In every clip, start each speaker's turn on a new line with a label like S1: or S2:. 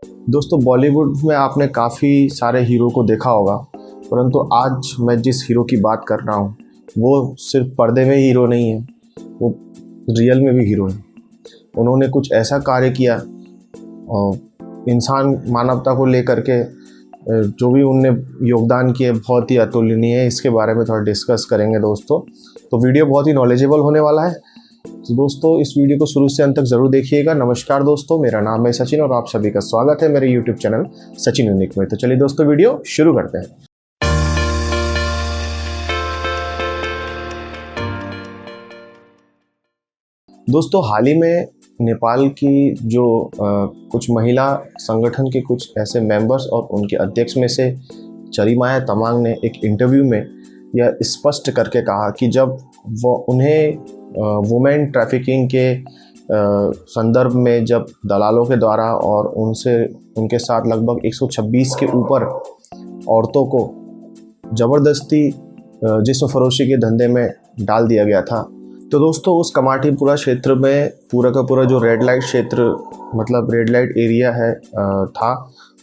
S1: दोस्तों बॉलीवुड में आपने काफ़ी सारे हीरो को देखा होगा, परंतु आज मैं जिस हीरो की बात कर रहा हूँ वो सिर्फ पर्दे में हीरो नहीं है, वो रियल में भी हीरो है। उन्होंने कुछ ऐसा कार्य किया और इंसान मानवता को लेकर के जो भी उनने योगदान किए बहुत ही अतुलनीय है। इसके बारे में थोड़ा डिस्कस करेंगे दोस्तों। तो वीडियो बहुत ही नॉलेजेबल होने वाला है, तो दोस्तों इस वीडियो को शुरू से अंत तक ज़रूर देखिएगा। नमस्कार दोस्तों, मेरा नाम है सचिन और आप सभी का स्वागत है मेरे यूट्यूब चैनल सचिन यूनिक में। तो चलिए दोस्तों वीडियो शुरू करते हैं। दोस्तों हाल ही में नेपाल की जो कुछ महिला संगठन के कुछ ऐसे मेंबर्स और उनके अध्यक्ष में से चरिमाया तमांग ने एक इंटरव्यू में यह स्पष्ट करके कहा कि जब वो उन्हें वुमेन ट्रैफिकिंग के संदर्भ में जब दलालों के द्वारा और उनके साथ लगभग 126 के ऊपर औरतों को ज़बरदस्ती जिस्म फरोशी के धंधे में डाल दिया गया था, तो दोस्तों उस कमाटीपुरा क्षेत्र में पूरा का पूरा जो रेड लाइट क्षेत्र मतलब रेड लाइट एरिया है था,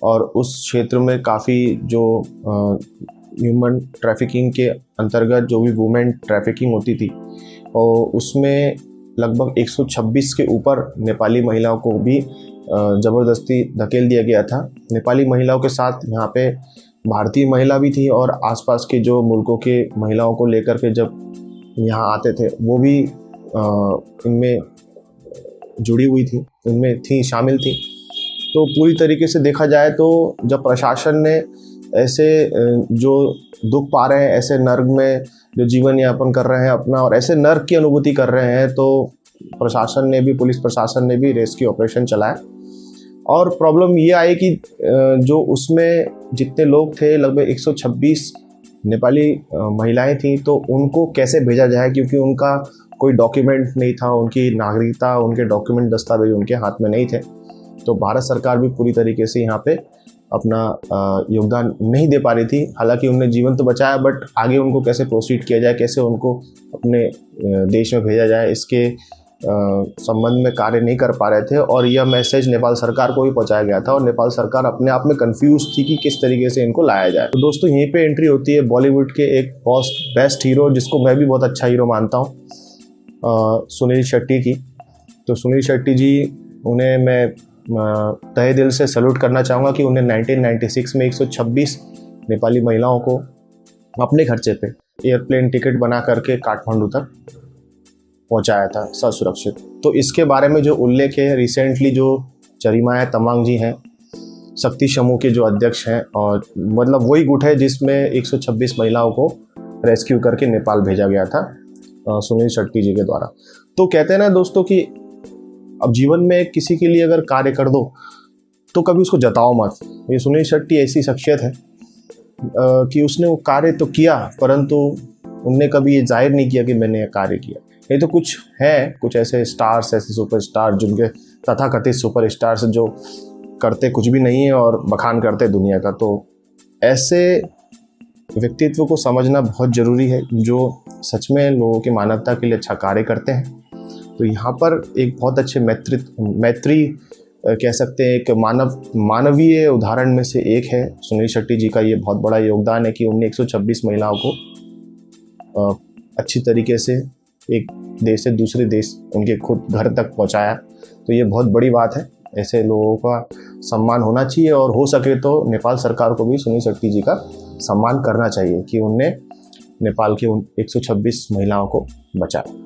S1: और उस क्षेत्र में काफ़ी जो ह्यूमन ट्रैफिकिंग के अंतर्गत जो भी वुमेन ट्रैफिकिंग होती थी और उसमें लगभग 126 के ऊपर नेपाली महिलाओं को भी ज़बरदस्ती धकेल दिया गया था। नेपाली महिलाओं के साथ यहाँ पे भारतीय महिला भी थी और आसपास के जो मुल्कों के महिलाओं को लेकर के जब यहाँ आते थे वो भी इनमें जुड़ी हुई थी, उनमें थी शामिल थी। तो पूरी तरीके से देखा जाए तो जब प्रशासन ने ऐसे जो दुख पा रहे हैं, ऐसे नर्क में जो जीवन यापन कर रहे हैं अपना और ऐसे नर्क की अनुभूति कर रहे हैं, तो प्रशासन ने भी, पुलिस प्रशासन ने भी रेस्क्यू ऑपरेशन चलाया। और प्रॉब्लम ये आई कि जो उसमें जितने लोग थे लगभग 126 नेपाली महिलाएं थीं, तो उनको कैसे भेजा जाए, क्योंकि उनका कोई डॉक्यूमेंट नहीं था, उनकी नागरिकता, उनके डॉक्यूमेंट दस्तावेज उनके हाथ में नहीं थे। तो भारत सरकार भी पूरी तरीके से यहाँ पे अपना योगदान नहीं दे पा रही थी। हालांकि उन्होंने जीवन तो बचाया, बट आगे उनको कैसे प्रोसीड किया जाए, कैसे उनको अपने देश में भेजा जाए, इसके संबंध में कार्य नहीं कर पा रहे थे। और यह मैसेज नेपाल सरकार को भी पहुंचाया गया था और नेपाल सरकार अपने आप में कंफ्यूज थी कि किस तरीके से इनको लाया जाए। तो दोस्तों यहीं पे एंट्री होती है बॉलीवुड के एक बेस्ट हीरो, जिसको मैं भी बहुत अच्छा हीरो मानता हूँ, सुनील शेट्टी की। तो सुनील शेट्टी जी, उन्हें मैं तहे दिल से सैल्यूट करना चाहूँगा कि उन्हें 1996 में 126 नेपाली महिलाओं को अपने खर्चे पे एयरप्लेन टिकट बना करके काठमांडू तक पहुंचाया था ससुरक्षित। तो इसके बारे में जो उल्लेख है, रिसेंटली जो चरिमाया तमांग जी हैं, शक्ति समूह के जो अध्यक्ष हैं, और मतलब वही गुट है जिसमें 126 महिलाओं को रेस्क्यू करके नेपाल भेजा गया था सुनील शेट्टी जी के द्वारा। तो कहते हैं ना दोस्तों कि अब जीवन में किसी के लिए अगर कार्य कर दो तो कभी उसको जताओ मत। ये सुनील शेट्टी ऐसी शख्सियत है कि उसने वो कार्य तो किया, परंतु उनने कभी ये जाहिर नहीं किया कि मैंने ये कार्य किया। ये तो कुछ है, कुछ ऐसे स्टार्स, ऐसे सुपरस्टार, जिनके तथाकथित सुपरस्टार्स जो करते कुछ भी नहीं है और बखान करते दुनिया का। तो ऐसे व्यक्तित्व को समझना बहुत ज़रूरी है जो सच में लोगों की मानवता के लिए अच्छा कार्य करते हैं। तो यहाँ पर एक बहुत अच्छे मैत्री कह सकते हैं, एक मानवीय उदाहरण में से एक है सुनील शेट्टी जी का। ये बहुत बड़ा योगदान है कि उन्होंने 126 महिलाओं को अच्छी तरीके से एक देश से दूसरे देश उनके खुद घर तक पहुँचाया। तो ये बहुत बड़ी बात है, ऐसे लोगों का सम्मान होना चाहिए और हो सके तो नेपाल सरकार को भी सुनील शेट्टी जी का सम्मान करना चाहिए कि उनने नेपाल के उन 126 महिलाओं को बचाया।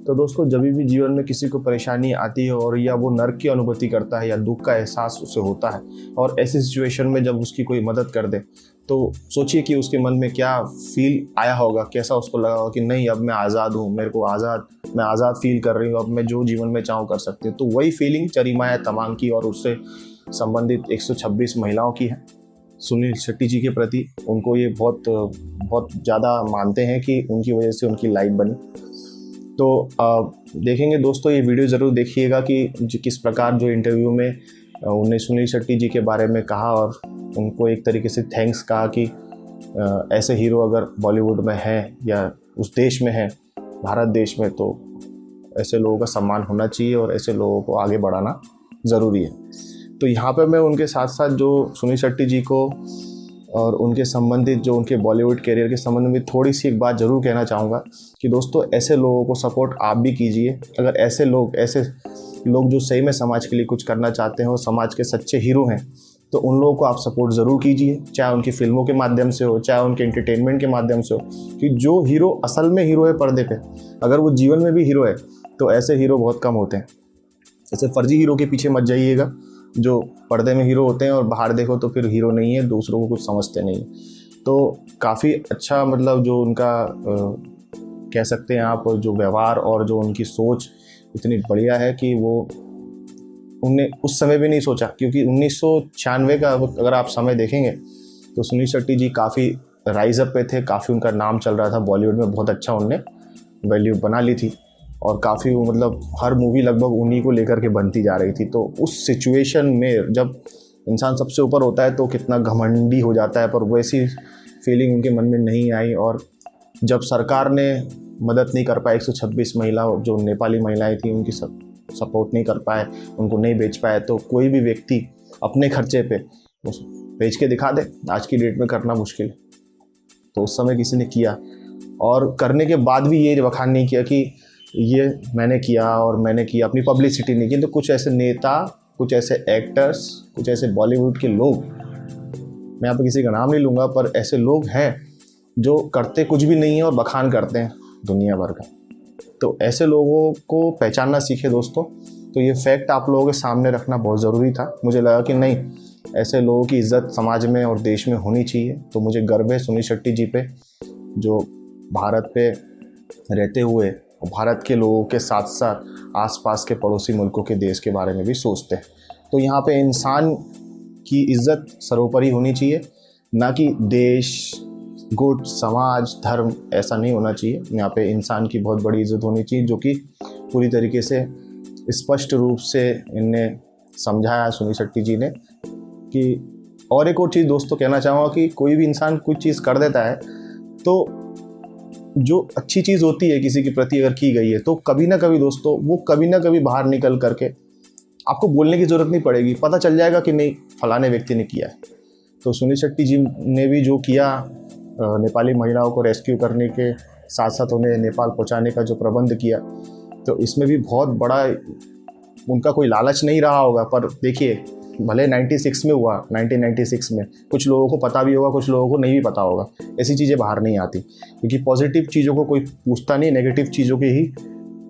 S1: तो दोस्तों जब भी जीवन में किसी को परेशानी आती है और या वो नर्क की अनुभूति करता है या दुख का एहसास उसे होता है, और ऐसी सिचुएशन में जब उसकी कोई मदद कर दे, तो सोचिए कि उसके मन में क्या फील आया होगा, कैसा उसको लगा होगा कि नहीं अब मैं आज़ाद हूँ, मैं आज़ाद फील कर रही हूँ, अब मैं जो जीवन में चाहूँ कर सकती हूँ। तो वही फीलिंग चरिमाया तमांग की और उससे संबंधित 126 महिलाओं की है। सुनील शेट्टी जी के प्रति उनको ये बहुत ज़्यादा मानते हैं कि उनकी वजह से उनकी लाइफ बनी। तो देखेंगे दोस्तों, ये वीडियो ज़रूर देखिएगा कि किस प्रकार जो इंटरव्यू में उन्होंने सुनील शेट्टी जी के बारे में कहा और उनको एक तरीके से थैंक्स कहा कि ऐसे हीरो अगर बॉलीवुड में हैं या उस देश में हैं, भारत देश में, तो ऐसे लोगों का सम्मान होना चाहिए और ऐसे लोगों को आगे बढ़ाना ज़रूरी है। तो यहाँ पे मैं उनके साथ साथ जो सुनील शेट्टी जी को और उनके संबंधित जो उनके बॉलीवुड करियर के संबंध में थोड़ी सी एक बात ज़रूर कहना चाहूँगा कि दोस्तों ऐसे लोगों को सपोर्ट आप भी कीजिए। अगर ऐसे लोग जो सही में समाज के लिए कुछ करना चाहते हैं और समाज के सच्चे हीरो हैं, तो उन लोगों को आप सपोर्ट ज़रूर कीजिए, चाहे उनकी फिल्मों के माध्यम से हो, चाहे उनके एंटरटेनमेंट के माध्यम से हो। कि जो हीरो असल में हीरो है पर्दे पे, अगर वो जीवन में भी हीरो है तो ऐसे हीरो बहुत कम होते हैं। ऐसे फर्जी हीरो के पीछे मत जाइएगा जो पर्दे में हीरो होते हैं और बाहर देखो तो फिर हीरो नहीं है, दूसरों को कुछ समझते नहीं। तो काफ़ी अच्छा मतलब जो उनका कह सकते हैं आप जो व्यवहार और जो उनकी सोच इतनी बढ़िया है कि वो उनने उस समय भी नहीं सोचा, क्योंकि 1996 का अगर आप समय देखेंगे तो सुनील शेट्टी जी काफ़ी राइज अप पे थे, काफ़ी उनका नाम चल रहा था बॉलीवुड में, बहुत अच्छा उनने वैल्यू बना ली थी और काफ़ी मतलब हर मूवी लगभग उन्हीं को लेकर के बनती जा रही थी। तो उस सिचुएशन में जब इंसान सबसे ऊपर होता है तो कितना घमंडी हो जाता है, पर वैसी फीलिंग उनके मन में नहीं आई। और जब सरकार ने मदद नहीं कर पाई, 126 महिला जो नेपाली महिलाएं थी उनकी सपोर्ट नहीं कर पाए, उनको नहीं बेच पाए, तो कोई भी व्यक्ति अपने खर्चे पे बेच के दिखा दे, आज की डेट में करना मुश्किल है। तो उस समय किसी ने किया और करने के बाद भी ये बखान नहीं किया कि ये मैंने किया और मैंने किया, अपनी पब्लिसिटी नहीं की। तो कुछ ऐसे नेता, कुछ ऐसे एक्टर्स, कुछ ऐसे बॉलीवुड के लोग, मैं यहाँ पे किसी का नाम नहीं लूँगा, पर ऐसे लोग हैं जो करते कुछ भी नहीं है और बखान करते हैं दुनिया भर का। तो ऐसे लोगों को पहचानना सीखे दोस्तों। तो ये फैक्ट आप लोगों के सामने रखना बहुत ज़रूरी था। मुझे लगा कि नहीं, ऐसे लोगों की इज्जत समाज में और देश में होनी चाहिए। तो मुझे गर्व है सुनील शेट्टी जी पे, जो भारत पे रहते हुए भारत के लोगों के साथ साथ आसपास के पड़ोसी मुल्कों के देश के बारे में भी सोचते हैं। तो यहाँ पे इंसान की इज्जत सर्वोपरि होनी चाहिए, ना कि देश, गुट, समाज, धर्म, ऐसा नहीं होना चाहिए। यहाँ पे इंसान की बहुत बड़ी इज्जत होनी चाहिए, जो कि पूरी तरीके से स्पष्ट रूप से इनने समझाया सुनील शेट्टी जी ने। कि और एक और चीज़ दोस्तों कहना चाहूँगा कि कोई भी इंसान कुछ चीज़ कर देता है तो जो अच्छी चीज़ होती है किसी के प्रति अगर की गई है तो कभी ना कभी दोस्तों वो कभी ना कभी बाहर निकल करके आपको बोलने की ज़रूरत नहीं पड़ेगी, पता चल जाएगा कि नहीं फलाने व्यक्ति ने किया है। तो सुनील शेट्टी जी ने भी जो किया, नेपाली महिलाओं को रेस्क्यू करने के साथ साथ उन्हें नेपाल पहुंचाने का जो प्रबंध किया, तो इसमें भी बहुत बड़ा उनका कोई लालच नहीं रहा होगा। पर देखिए, भले 96 में हुआ, 1996 में कुछ लोगों को पता भी होगा, कुछ लोगों को नहीं भी पता होगा, ऐसी चीज़ें बाहर नहीं आती, क्योंकि पॉजिटिव चीज़ों को कोई पूछता नहीं, नेगेटिव चीज़ों की ही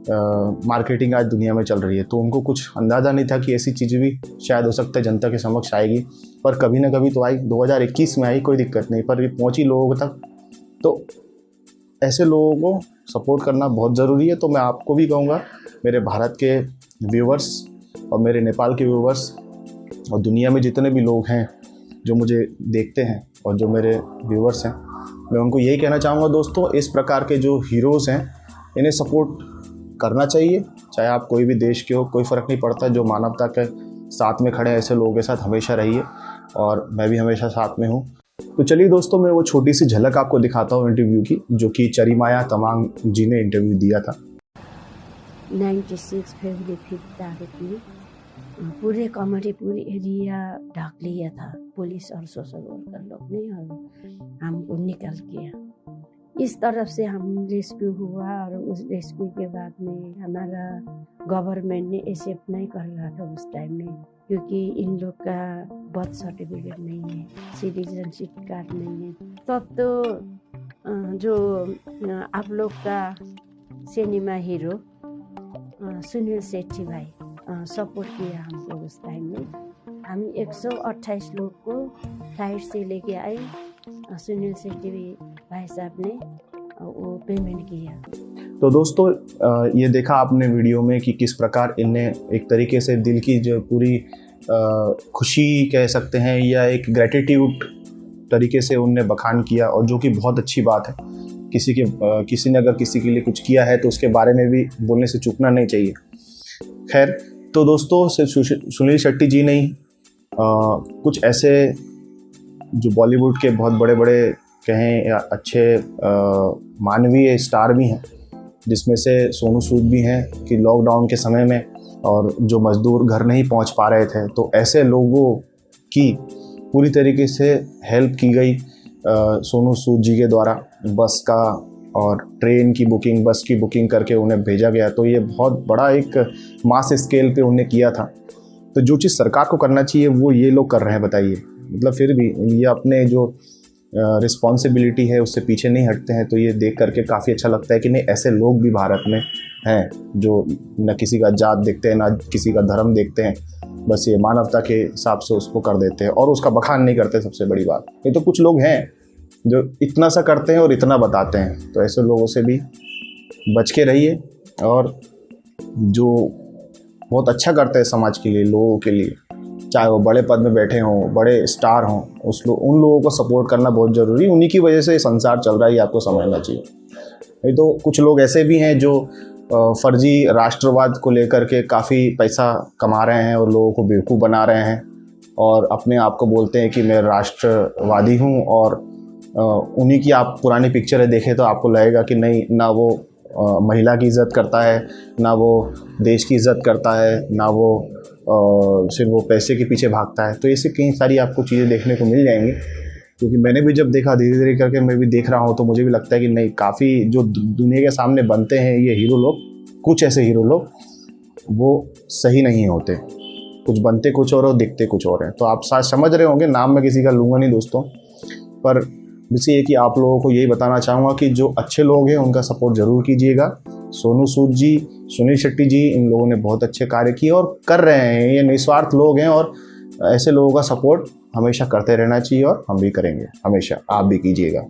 S1: मार्केटिंग आज दुनिया में चल रही है। तो उनको कुछ अंदाज़ा नहीं था कि ऐसी चीज़ें भी शायद हो सकता है जनता के समक्ष आएगी, पर कभी ना कभी तो आई। 2021 में आई, कोई दिक्कत नहीं, पर ये पहुँची लोगों तक। तो ऐसे लोगों को सपोर्ट करना बहुत ज़रूरी है। तो मैं आपको भी कहूँगा, मेरे भारत के व्यूवर्स और मेरे नेपाल के व्यूवर्स और दुनिया में जितने भी लोग हैं जो मुझे देखते हैं और जो मेरे व्यूवर्स हैं, मैं उनको यही कहना चाहूँगा दोस्तों, इस प्रकार के जो हीरोज़ हैं इन्हें सपोर्ट करना चाहिए। चाहे आप कोई भी देश के हो, कोई फ़र्क नहीं पड़ता। जो मानवता के साथ में खड़े हैं ऐसे लोगों के साथ हमेशा रहिए, और मैं भी हमेशा साथ में हूँ। तो चलिए दोस्तों, मैं वो छोटी सी झलक आपको दिखाता हूँ इंटरव्यू की, जो कि चरीमाया तमांग जी ने इंटरव्यू दिया था।
S2: 96 फरवरी 5 तारीख में पूरे कमरीपुर एरिया ढक लिया था पुलिस और सोशल वर्कर लोग ने, और हमको निकल किया। इस तरफ से हम रेस्क्यू हुआ, और उस रेस्क्यू के बाद में हमारा गवर्नमेंट ने एक्सेप्ट नहीं कर रहा था उस टाइम में, क्योंकि इन लोग का बर्थ सर्टिफिकेट नहीं है, सिटीजनशिप कार्ड नहीं है। तब तो जो आप लोग का सिनेमा हीरो सुनील शेट्टी भाई सपोर्ट किया हमको उस टाइम में। हम 128 लोग को फ्लाइट से लेके आए, सुनील शेट्टी भाई साहब ने वो पेमेंट किया।
S1: तो दोस्तों, ये देखा आपने वीडियो में कि किस प्रकार इनने एक तरीके से दिल की जो पूरी खुशी कह सकते हैं या एक ग्रेटिट्यूड तरीके से उनने बखान किया, और जो कि बहुत अच्छी बात है। किसी ने अगर किसी के लिए कुछ किया है तो उसके बारे में भी बोलने से चूकना नहीं चाहिए। खैर, तो दोस्तों, सिर्फ सुनील शेट्टी जी नहीं, कुछ ऐसे जो बॉलीवुड के बहुत बड़े बड़े कहें या अच्छे मानवीय स्टार भी हैं, जिसमें से सोनू सूद भी हैं, कि लॉकडाउन के समय में और जो मज़दूर घर नहीं पहुंच पा रहे थे, तो ऐसे लोगों की पूरी तरीके से हेल्प की गई सोनू सूद जी के द्वारा। बस का और ट्रेन की बुकिंग, बस की बुकिंग करके उन्हें भेजा गया। तो ये बहुत बड़ा एक मास स्केल पे उन्हें किया था। तो जो चीज़ सरकार को करना चाहिए वो ये लोग कर रहे हैं, बताइए। मतलब फिर भी ये अपने जो रिस्पॉन्सिबिलिटी है उससे पीछे नहीं हटते हैं। तो ये देख करके काफ़ी अच्छा लगता है कि नहीं, ऐसे लोग भी भारत में हैं जो न किसी का जात देखते हैं, ना किसी का धर्म देखते हैं, बस ये मानवता के हिसाब से उसको कर देते हैं और उसका बखान नहीं करते। सबसे बड़ी बात ये, तो कुछ लोग हैं जो इतना सा करते हैं और इतना बताते हैं। तो ऐसे लोगों से भी बच के रहिए, और जो बहुत अच्छा करते हैं समाज के लिए, लोगों के लिए, चाहे वो बड़े पद में बैठे हों, बड़े स्टार हों, उन लोगों को सपोर्ट करना बहुत ज़रूरी। उन्हीं की वजह से संसार चल रहा है, ये आपको समझना चाहिए। नहीं तो कुछ लोग ऐसे भी हैं जो फर्जी राष्ट्रवाद को लेकर के काफ़ी पैसा कमा रहे हैं और लोगों को बेवकूफ़ बना रहे हैं, और अपने आप को बोलते हैं कि मैं राष्ट्रवादी हूँ। और उन्हीं की आप पुरानी पिक्चरें देखें तो आपको लगेगा कि नहीं, ना वो महिला की इज़्ज़त करता है, ना वो देश की इज़्ज़त करता है, ना वो सिर्फ वो पैसे के पीछे भागता है। तो ऐसे कई सारी आपको चीज़ें देखने को मिल जाएंगी, क्योंकि मैंने भी जब देखा, धीरे धीरे करके मैं भी देख रहा हूँ, तो मुझे भी लगता है कि नहीं, काफ़ी जो दुनिया के सामने बनते हैं ये हीरो लोग, कुछ ऐसे हीरो लोग, वो सही नहीं होते। कुछ बनते कुछ और दिखते कुछ और हैं। तो आप शायद समझ रहे होंगे, नाम मैं किसी का लूँगा नहीं दोस्तों, पर बस ये कि आप लोगों को यही बताना चाहूँगा कि जो अच्छे लोग हैं उनका सपोर्ट ज़रूर कीजिएगा। सोनू सूद जी, सुनील शेट्टी जी, इन लोगों ने बहुत अच्छे कार्य किए और कर रहे हैं। ये निस्वार्थ लोग हैं और ऐसे लोगों का सपोर्ट हमेशा करते रहना चाहिए, और हम भी करेंगे हमेशा, आप भी कीजिएगा।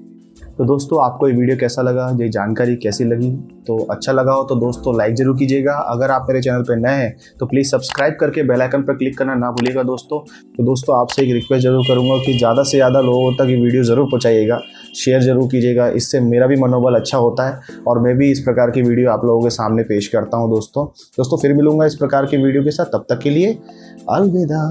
S1: तो दोस्तों, आपको ये वीडियो कैसा लगा, ये जानकारी कैसी लगी? तो अच्छा लगा हो तो दोस्तों लाइक ज़रूर कीजिएगा। अगर आप मेरे चैनल पर नए हैं तो प्लीज़ सब्सक्राइब करके बेल आइकन पर क्लिक करना ना भूलिएगा दोस्तों। तो दोस्तों, आपसे एक रिक्वेस्ट ज़रूर करूँगा कि ज़्यादा से ज़्यादा लोगों तक ये वीडियो ज़रूर पहुँचाइएगा, शेयर ज़रूर कीजिएगा। इससे मेरा भी मनोबल अच्छा होता है और मैं भी इस प्रकार की वीडियो आप लोगों के सामने पेश करता हूँ दोस्तों। फिर मिलूँगा इस प्रकार की वीडियो के साथ, तब तक के लिए अलविदा।